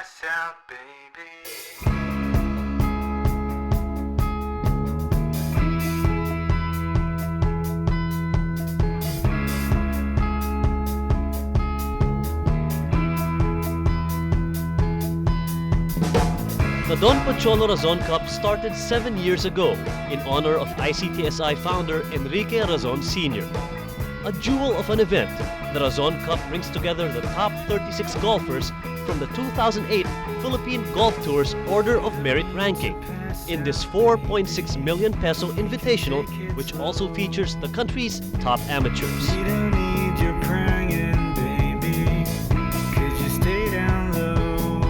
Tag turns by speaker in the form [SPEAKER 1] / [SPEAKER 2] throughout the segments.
[SPEAKER 1] pass out, baby.
[SPEAKER 2] The Don Pocholo Razon Cup started 7 years ago in honor of ICTSI founder Enrique Razon Sr. A jewel of an event, the Razon Cup brings together the top 36 golfers from the 2008 Philippine Golf Tour's Order of Merit ranking in this 4.6 million peso invitational, which also features the country's top amateurs.
[SPEAKER 1] We don't need your praying, baby. Could you stay down low?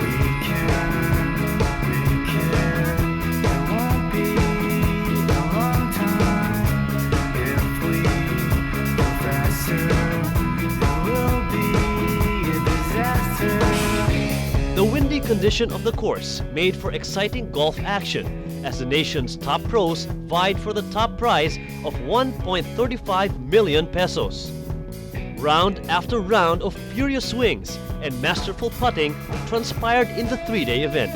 [SPEAKER 1] We can make it. It won't be a long time if we go faster. It will be a disaster.
[SPEAKER 2] The windy condition of the course made for exciting golf action as the nation's top pros vied for the top prize of 1.35 million pesos. Round after round of furious swings and masterful putting transpired in the three-day event.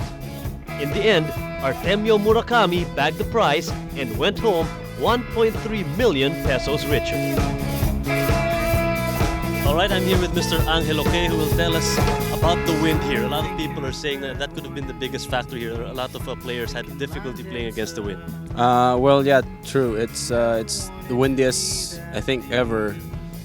[SPEAKER 2] In the end, Artemio Murakami bagged the prize and went home 1.3 million pesos richer. All right, I'm here with Mr. Angel Oque, who will tell us about the wind here. A lot of people are saying that that could have been the biggest factor here. A lot of players had difficulty playing against the wind.
[SPEAKER 3] Well, yeah, true. It's the windiest I think ever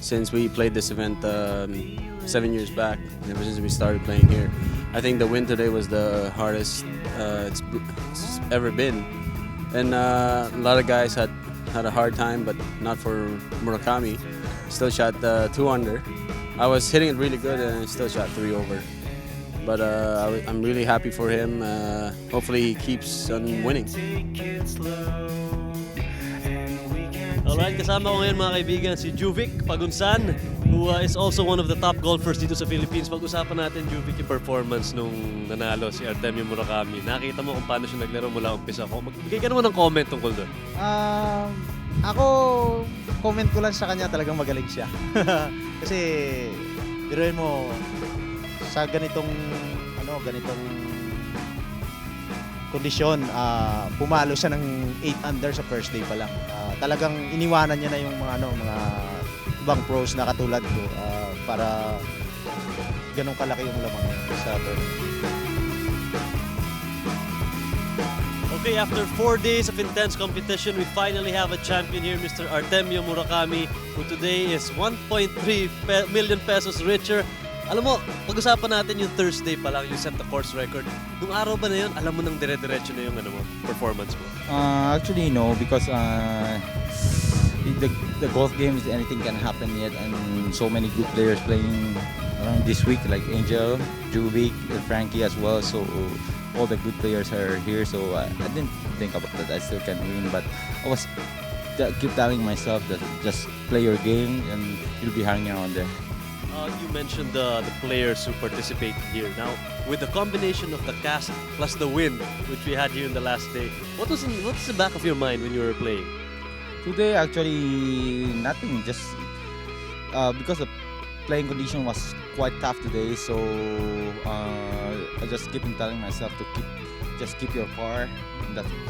[SPEAKER 3] since we played this event 7 years back. Ever since we started playing here, I think the wind today was the hardest it's ever been, and a lot of guys had a hard time, but not for Murakami. Still shot 2 under. I was hitting it really good and I still shot 3 over. But I'm really happy for him. Hopefully he keeps on winning.
[SPEAKER 2] Alright, kasama ko ngayon mga kaibigan si Juvic Pagunsan, who is also one of the top golfers dito sa Philippines. Pag-usapan natin, Juvic, yung performance nung nanalo si Artemio Murakami. Nakita mo kung paano siya naglaro mula umpisa. Magbigay ka naman ng comment tungkol doon.
[SPEAKER 4] Ako, comment ko lang sa kanya, talagang magaling siya. Kasi, biruin mo, sa ganitong kondisyon, pumalo siya ng 8 under sa first day pa lang. Talagang iniwanan niya na yung mga ibang pros na katulad ko para ganun kalaki yung lamang sa tournament.
[SPEAKER 2] Okay, after 4 days of intense competition, we finally have a champion here, Mr. Artemio Murakami, who today is 1.3 million pesos richer. Alam mo, pag-usapan natin yung Thursday pa lang, you set the course record. Nung araw ba na yun, alam mo nang dire-diretso na yung performance mo?
[SPEAKER 5] Actually, no, because the golf game is anything can happen yet, and so many good players playing around this week, like Angel, Juvic, Frankie as well. So all the good players are here. So I didn't think about that. I still can win, but I was keep telling myself that just play your game and you'll be hanging around there.
[SPEAKER 2] You mentioned the players who participate here. Now, with the combination of the cast plus the wind, which we had here in the last day, what's the back of your mind when you were playing?
[SPEAKER 5] Today, actually, nothing. Just because the playing condition was quite tough today, so I just keep telling myself to keep your par. And that's it.